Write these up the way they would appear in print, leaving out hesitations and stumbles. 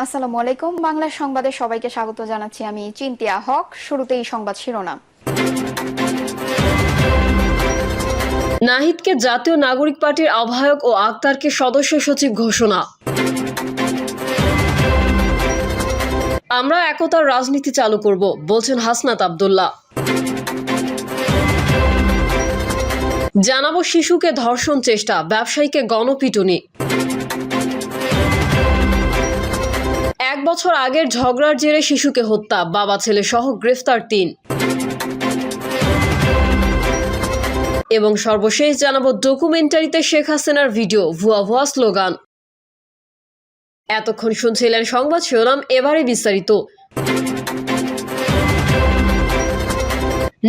আসসালামু আলাইকুম। বাংলা সংবাদে সবাইকে স্বাগত জানাচ্ছি। আমি চিন্তিয়া হক। শুরুতেই সংবাদ শিরোনাম। নাহিদকে জাতীয় নাগরিক পার্টির আহ্বায়ক ও আক্তারকে সদস্য সচিব ঘোষণা। আমরা একতার রাজনীতি চালু করব বলছেন হাসনাত আব্দুল্লাহ। জানাবো শিশুকে ধর্ষণ চেষ্টা, ব্যবসায়ীকে গণপিটুনি। 1 বছর আগের ঝগড়ার জেরে শিশুকে হত্যা, বাবা ছেলে সহ গ্রেফতার 3। এবং সর্বশেষ জানাবো ডকুমেন্টারিতে শেখ হাসিনার ভিডিও, ভুয়া ভুয়া স্লোগান। এতক্ষণ শুনছিলেন সংবাদ শিরোনাম, এবারে বিস্তারিত।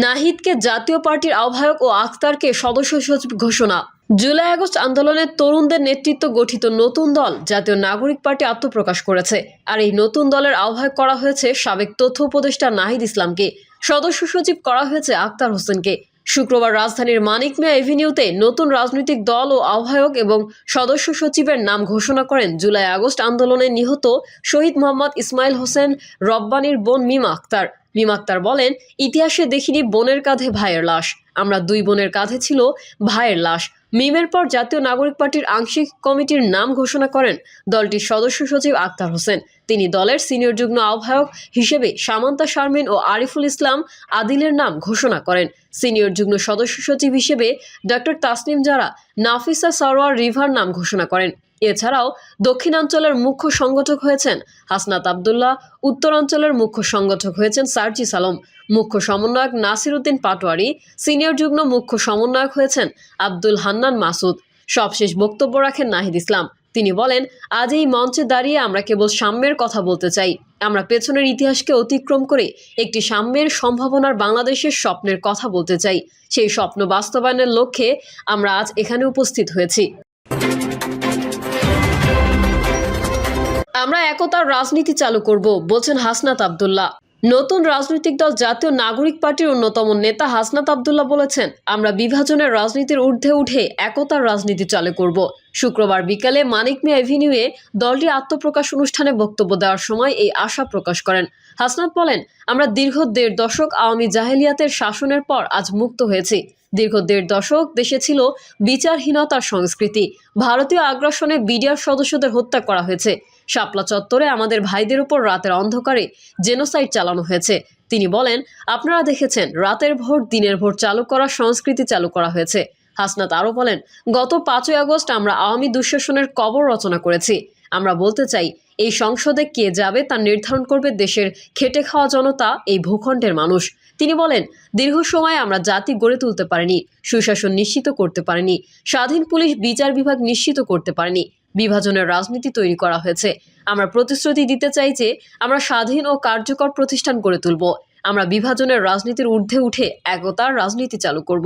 নাহিদকে জাতীয় পার্টির আহ্বায়ক ও আক্তারকে সদস্য সচিব ঘোষণা। জুলাই আগস্ট আন্দোলনের তরুণদের নেতৃত্ব গঠিত নতুন দল জাতীয় নাগরিক পার্টি আত্মপ্রকাশ করেছে। আর এই নতুন দলের আহ্বায়ক করা হয়েছে সাবেক তথ্য উপদেষ্টা নাহিদ ইসলামকে, সদস্য সচিব করা হয়েছে আক্তার হোসেনকে। শুক্রবার রাজধানীর মানিক মিয়া এভিনিউতে নতুন রাজনৈতিক দল ও আহ্বায়ক এবং সদস্য সচিবের নাম ঘোষণা করেন জুলাই আগস্ট আন্দোলনে নিহত শহীদ মোহাম্মদ ইসমাইল হোসেন রব্বানীর বোন মিমা আক্তার। মিমা আক্তার বলেন, ইতিহাসে দেখিনি বোনের কাঁধে ভাইয়ের লাশ। আমরা 2 বোনের কাঁধে ছিল ভাইয়ের লাশ। মিমের পর জাতীয় নাগরিক পার্টির আংশিক কমিটির নাম ঘোষণা করেন দলটির সদস্য সচিব আক্তার হোসেন। তিনি দলের সিনিয়র যুগ্ম আহ্বায়ক হিসেবে সামান্তা শারমিন ও আরিফুল ইসলাম আদিলের নাম ঘোষণা করেন। সিনিয়র যুগ্ম সদস্য সচিব হিসেবে ডক্টর তাসনিম জারা, নাফিসা সরোয়ার রিভার নাম ঘোষণা করেন। এছাড়াও দক্ষিণাঞ্চলের মুখ্য সংগঠক হয়েছেন হাসনাত আব্দুল্লাহ, উত্তরাঞ্চলের মুখ্য সংগঠক হয়েছেন সার্জিস আলম, মুখ্য সমন্বয়ক নাসির উদ্দিন পাটোয়ারি, সিনিয়র যুগ্ম মুখ্য সমন্বয়ক হয়েছেন আব্দুল হান্নান মাসুদ। সবশেষ বক্তব্য রাখেন নাহিদ ইসলাম। তিনি বলেন, আজ এই মঞ্চে দাঁড়িয়ে আমরা কেবল সাম্যের কথা বলতে চাই। আমরা পেছনের ইতিহাসকে অতিক্রম করে একটি সাম্যের সম্ভাবনার বাংলাদেশের স্বপ্নের কথা বলতে চাই। সেই স্বপ্ন বাস্তবায়নের লক্ষ্যে আমরা আজ এখানে উপস্থিত হয়েছি। আমরা একতার রাজনীতি চালু করব বলছেন হাসনাত আব্দুল্লাহ। নতুন রাজনৈতিক দল জাতীয় নাগরিক পার্টির অন্যতম নেতা হাসনাত আব্দুল্লাহ বলেছেন, আমরা বিভাজনের রাজনীতির ঊর্ধ্বে উঠে একতার রাজনীতি চালু করব। শুক্রবার বিকালে মানিক মিয়া এভিনিউয়ে দলটির আত্মপ্রকাশ অনুষ্ঠানে বক্তব্য দেওয়ার সময় এই আশা প্রকাশ করেন। হাসনাত বলেন, আমরা দীর্ঘ 1.5 দশক আওয়ামী জাহেলিয়াতের শাসনের পর আজ মুক্ত হয়েছি। দীর্ঘ 1.5 দশক দেশে ছিল বিচারহীনতার সংস্কৃতি। ভারতীয় আগ্রাসনে বিডিআর সদস্যদের হত্যা করা হয়েছে। শাপলা চত্বরে আমাদের ভাইদের উপর রাতের অন্ধকারে জেনোসাইড চালানো হয়েছে। তিনি বলেন, আপনারা দেখেছেন রাতের ভোট দিনের ভোট চালু করার সংস্কৃতি চালু করা হয়েছে। হাসনাত আরও বলেন, গত 5ই আগস্ট আমরা আওয়ামী দুঃশাসনের কবর রচনা করেছি। আমরা বলতে চাই, এই সংসদে কে যাবে তা নির্ধারণ করবে দেশের খেটে খাওয়া জনতা, এই ভূখণ্ডের মানুষ। তিনি বলেন, দীর্ঘ সময় আমরা জাতি গড়ে তুলতে পারিনি, সুশাসন নিশ্চিত করতে পারিনি, স্বাধীন পুলিশ বিচার বিভাগ নিশ্চিত করতে পারিনি, বিভাজনের রাজনীতি তৈরি করা হয়েছে। আমরা প্রতিশ্রুতি দিতে চাই যে আমরা স্বাধীন ও কার্যকর প্রতিষ্ঠান গড়ে তুলব। আমরা বিভাজনের রাজনীতির ঊর্ধ্বে উঠে একতার রাজনীতি চালু করব।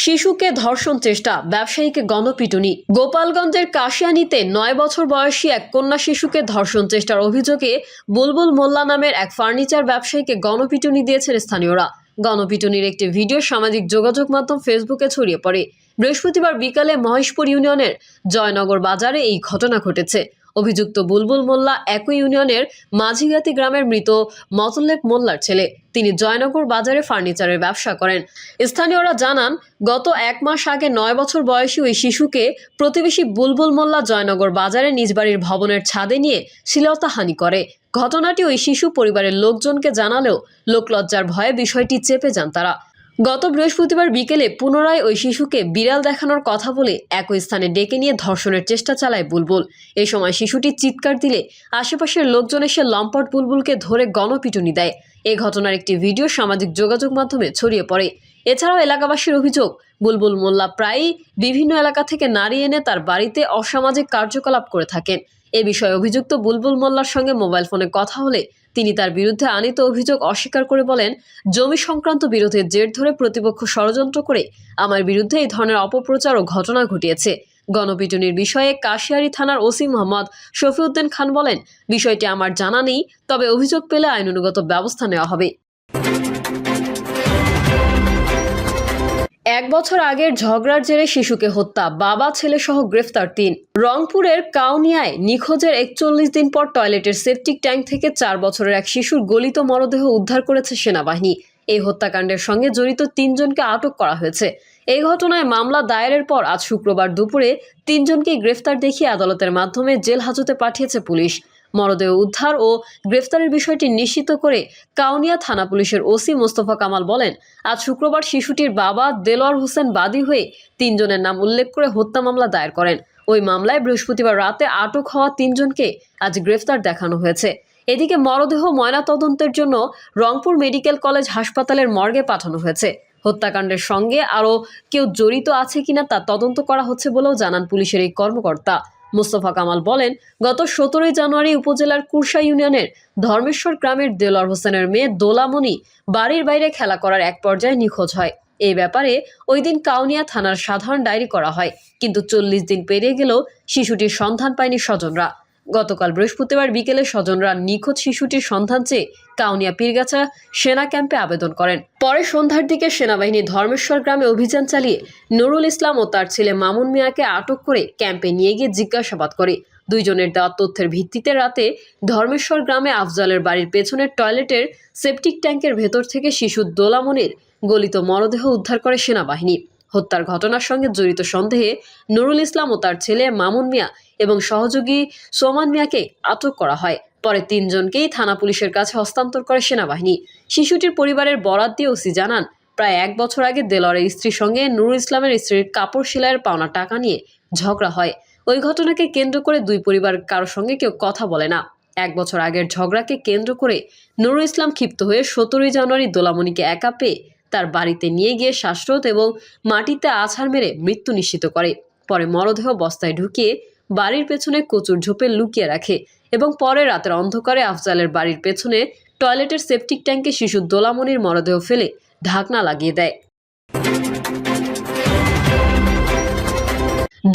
শিশুকে ধর্ষণ চেষ্টা, ব্যবসায়ীকে গণপিটুনি। গোপালগঞ্জের কাশিয়ানীতে 9 বছর বয়সী এক কন্যা শিশুকে ধর্ষণ চেষ্টার অভিযোগে বুলবুল মোল্লা নামের এক ফার্নিচার ব্যবসায়ীকে গণপিটুনি দিয়েছেন স্থানীয়রা। গণপিটুনির একটি ভিডিও সামাজিক যোগাযোগ মাধ্যম ফেসবুকে ছড়িয়ে পড়ে। বৃহস্পতিবার বিকালে মহেশপুর ইউনিয়নের জয়নগর বাজারে এই ঘটনা ঘটেছে। অভিযুক্ত বুলবুল মোল্লা একই ইউনিয়নের মাঝিগাতি গ্রামের মৃত মতল্লেব মোল্লার ছেলে। তিনি জয়নগর বাজারে ফার্নিচারের ব্যবসা করেন। স্থানীয়রা জানান, গত 1 মাস আগে 9 বছর বয়সী ওই শিশুকে প্রতিবেশী বুলবুল মোল্লা জয়নগর বাজারে নিজ বাড়ির ভবনের ছাদে নিয়ে শ্লীলতাহানি করে। ঘটনাটি ওই শিশু পরিবারের লোকজনকে জানালেও লোকলজ্জার ভয়ে বিষয়টি চেপে যান তারা। গত বৃহস্পতিবার বিকেলে পুনরায় ওই শিশুকে বিড়াল দেখানোর কথা বলে একই স্থানে ডেকে নিয়ে ধর্ষণের চেষ্টা চালায় বুলবুল। এ সময় শিশুটি চিৎকার দিলে আশেপাশের লোকজন এসে লম্পট বুলবুলকে ধরে গণপিটুনি দেয়। এ ঘটনার একটি ভিডিও সামাজিক যোগাযোগ মাধ্যমে ছড়িয়ে পড়ে। এছাড়াও এলাকাবাসীর অভিযোগ, বুলবুল মোল্লা প্রায়ই বিভিন্ন এলাকা থেকে নারী এনে তার বাড়িতে অসামাজিক কার্যকলাপ করে থাকেন। এ বিষয়ে অভিযুক্ত বুলবুল মোল্লার সঙ্গে মোবাইল ফোনে কথা হলে তিনি তার বিরুদ্ধে আনীত অভিযোগ অস্বীকার করে বলেন, জমি সংক্রান্ত বিরোধের জের ধরে প্রতিপক্ষ ষড়যন্ত্র করে আমার বিরুদ্ধে এই ধরনের অপপ্রচার ও ঘটনা ঘটিয়েছে। গণপিটুনির বিষয়ে কাশিয়ারি থানার ওসি মোহাম্মদ শফিউদ্দিন খান বলেন, বিষয়টি আমার জানা নেই, তবে অভিযোগ পেলে আইনানুগত ব্যবস্থা নেওয়া হবে। 1 বছর আগের ঝগড়ার জেরে শিশুকে হত্যা, বাবা ছেলে সহ গ্রেফতার 3। রংপুরের কাউনিয়ায় নিখোঁজের 41 দিন পর টয়লেটের সেপটিক ট্যাঙ্ক থেকে 4 বছরের এক শিশুর গলিত মরদেহ উদ্ধার করেছে সেনাবাহিনী। এই হত্যাকাণ্ডের সঙ্গে জড়িত 3 জনকে আটক করা হয়েছে। এই ঘটনায় মামলা দায়েরের পর আজ শুক্রবার দুপুরে 3 জনকে গ্রেফতার দেখিয়ে আদালতের মাধ্যমে জেল হাজতে পাঠিয়েছে পুলিশ। মরদেহ উদ্ধার ও গ্রেফতারের বিষয়টি নিশ্চিত করে কাউনিয়া থানা পুলিশের ওসি মোস্তফা কামাল বলেন, আজ শুক্রবার শিশুটির বাবা দেলোয়ার হোসেন বাদী হয়ে 3 জনের নাম উল্লেখ করে হত্যা মামলা দায়ের করেন। ওই মামলায় বৃহস্পতিবার রাতে আটক হওয়া 3 জনকে আজ গ্রেফতার দেখানো হয়েছে। এদিকে মরদেহ ময়নাতদন্তের জন্য রংপুর মেডিকেল কলেজ হাসপাতালের মর্গে পাঠানো হয়েছে। হত্যাকাণ্ডের সঙ্গে আরও কেউ জড়িত আছে কিনা তা তদন্ত করা হচ্ছে বলেও জানান পুলিশের এই কর্মকর্তা। মোস্তফা কামাল বলেন, গত 17 জানুয়ারি উপজেলার কুরসা ইউনিয়নের ধর্মেশ্বর গ্রামের দেলোয়ার হোসেনের মেয়ে দোলামণি বাড়ির বাইরে খেলা করার এক পর্যায়ে নিখোঁজ হয়। এই ব্যাপারে ওই দিন কাউনিয়া থানার সাধারণ ডায়েরি করা হয়, কিন্তু 40 দিন পেরিয়ে গেলেও শিশুটির সন্ধান পায়নি স্বজনরা। গতকাল বৃহস্পতিবার বিকেলে স্বজনরা নিখোঁজ শিশুটির সন্ধান চেয়ে কাউনিয়া পীরগাছা সেনা ক্যাম্পে আবেদন করেন। পরে সন্ধ্যার দিকে সেনাবাহিনী ধর্মেশ্বর গ্রামে অভিযান চালিয়ে নুরুল ইসলাম ও তার ছেলে মামুন মিয়াকে আটক করে ক্যাম্পে নিয়ে গিয়ে জিজ্ঞাসাবাদ করে। 2 জনের দেওয়া তথ্যের ভিত্তিতে রাতে ধর্মেশ্বর গ্রামে আফজালের বাড়ির পেছনের টয়লেটের সেপটিক ট্যাঙ্কের ভেতর থেকে শিশু দোলামনির গলিত মরদেহ উদ্ধার করে সেনাবাহিনী। হত্যার ঘটনার সঙ্গে জড়িত সন্দেহে নুরুল ইসলাম ও তার ছেলে মামুন মিয়া এবং সহযোগী সোমান মিয়াকে আটক করা হয়। পরে 3 জনকেই থানা পুলিশের কাছে হস্তান্তর করে সেনাবাহিনী। শিশুটির পরিবারের বরাত দিয়ে ওসি জানান, প্রায় 1 বছর আগে দেলোয়ারের স্ত্রীর সঙ্গে নুরুল ইসলামের স্ত্রীর কাপড় সেলাইয়ের পাওনা টাকা নিয়ে ঝগড়া হয়। ওই ঘটনাকে কেন্দ্র করে 2 পরিবার কারোর সঙ্গে কেউ কথা বলে না। 1 বছর আগের ঝগড়াকে কেন্দ্র করে নুরুল ইসলাম ক্ষিপ্ত হয়ে 17 জানুয়ারি দোলামণিকে একা পেয়ে তার বাড়িতে নিয়ে গিয়ে শ্বাসরোধ এবং মাটিতে আছাড় মেরে মৃত্যু নিশ্চিত করে। পরে মরদেহ বস্তায় ঢুকিয়ে বাড়ির পেছনে কচুর ঝোপে লুকিয়ে রাখে এবং পরে রাতের অন্ধকারে আফজালের বাড়ির পেছনে টয়লেটের সেপটিক ট্যাঙ্কে শিশু দোলামণির মরদেহ ফেলে ঢাকনা লাগিয়ে দেয়।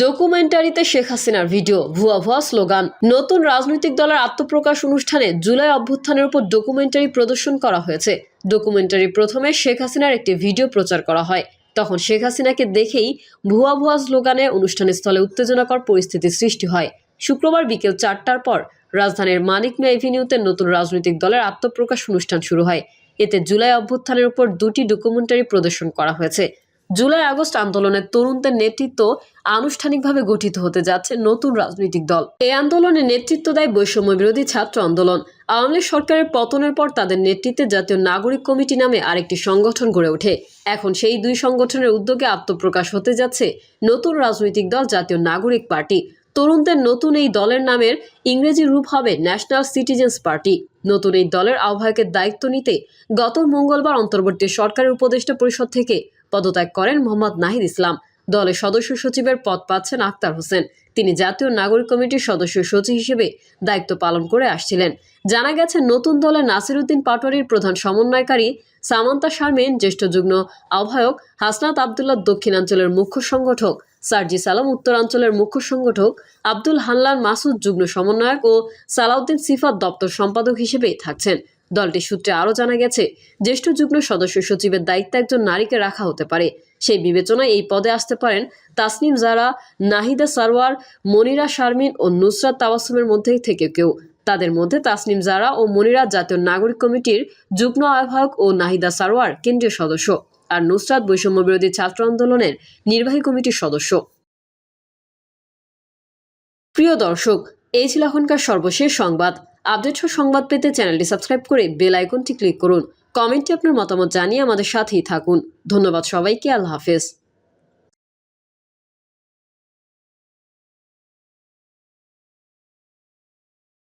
ডকুমেন্টারিতে শেখ হাসিনার ভিডিও, ভুয়া ভুয়া স্লোগান। নতুন রাজনৈতিক দলের আত্মপ্রকাশ অনুষ্ঠানে জুলাই অভ্যুত্থানের উপর ডকুমেন্টারি প্রদর্শন করা হয়েছে। ডকুমেন্টারি প্রথমে শেখ হাসিনার একটি ভিডিও প্রচার করা হয়। তখন শেখ হাসিনাকে দেখেই ভুয়া ভুয়া স্লোগানে অনুষ্ঠানস্থলে উত্তেজনাকর পরিস্থিতি সৃষ্টি হয়। শুক্রবার বিকেল 4টার পর রাজধানীর মানিক মিয়া এভিনিউতে নতুন রাজনৈতিক দলের আত্মপ্রকাশ অনুষ্ঠান শুরু হয়। এতে জুলাই অভ্যুত্থানের উপর 2টি ডকুমেন্টারি প্রদর্শন করা হয়েছে। জুলাই আগস্ট আন্দোলনের তরুণদের নেতৃত্ব আনুষ্ঠানিকভাবে গঠিত হতে যাচ্ছে নতুন রাজনৈতিক দল। এই আন্দোলনে নেতৃত্ব দেয় বৈষম্য বিরোধী ছাত্র আন্দোলন। আওয়ামী লীগ সরকারের পতনের পর তাদের নেতৃত্বে জাতীয় নাগরিক কমিটি নামে আরেকটি সংগঠন গড়ে ওঠে। এখন সেই 2 সংগঠনের উদ্যোগে আত্মপ্রকাশ হতে যাচ্ছে নতুন রাজনৈতিক দল জাতীয় নাগরিক পার্টি। তরুণদের নতুন এই দলের নামের ইংরেজি রূপ হবে ন্যাশনাল সিটিজেন্স পার্টি। নতুন এই দলের আহ্বায়কের দায়িত্ব নিতে গত মঙ্গলবার অন্তর্বর্তী সরকারের উপদেষ্টা পরিষদ থেকে পদত্যাগ করেন মোহাম্মদ নাহিদ ইসলাম। দলের সদস্য সচিবের পদ পাচ্ছেন আক্তার হোসেন। তিনি জাতীয় নাগরিক কমিটির সদস্য সচিব হিসেবে দায়িত্ব পালন করে আসছিলেন। জানা গেছে, নতুন দলে নাসির উদ্দিন পাটোয়ারির প্রধান সমন্বয়কারী সামান্তা শারমিন, জ্যেষ্ঠ যুগ্ম আহ্বায়ক হাসনাত আবদুল্লাহ দক্ষিণাঞ্চলের মুখ্য সংগঠক, সার্জিস আলম উত্তরাঞ্চলের মুখ্য সংগঠক, আব্দুল হান্নান মাসুদ যুগ্ম সমন্বয়ক ও সালাউদ্দিন সিফাত দপ্তর সম্পাদক হিসেবে থাকছেন। দলটির সূত্রে আরও জানা গেছে, জ্যেষ্ঠ যুগ্ম সদস্য সচিবের দায়িত্বে একজন নারীকে রাখা হতে পারে। সেই বিবেচনায় এই পদে আসতে পারেন তাসনিম জারা, নাহিদা সারওয়ার, মনিরা শারমিন ও নুসরাত তাবাসসুমের মধ্যে থেকে কেউ। তাদের মধ্যে তাসনিম জারা ও মনিরা জাতীয় নাগরিক কমিটির যুগ্ম আহ্বায়ক ও নাহিদা সারওয়ার কেন্দ্রীয় সদস্য, আর নুসরাত বৈষম্য বিরোধী ছাত্র আন্দোলনের নির্বাহী কমিটির সদস্য। প্রিয় দর্শক, এই ছিল এখনকার সর্বশেষ সংবাদ। আপডেট সংবাদ পেতে চ্যানেলটি সাবস্ক্রাইব করে বেল আইকনটি ক্লিক করুন। কমেন্টে আপনার মতামত জানিয়ে আমাদের সাথেই থাকুন। ধন্যবাদ সবাইকে। আল্লাহ হাফেজ।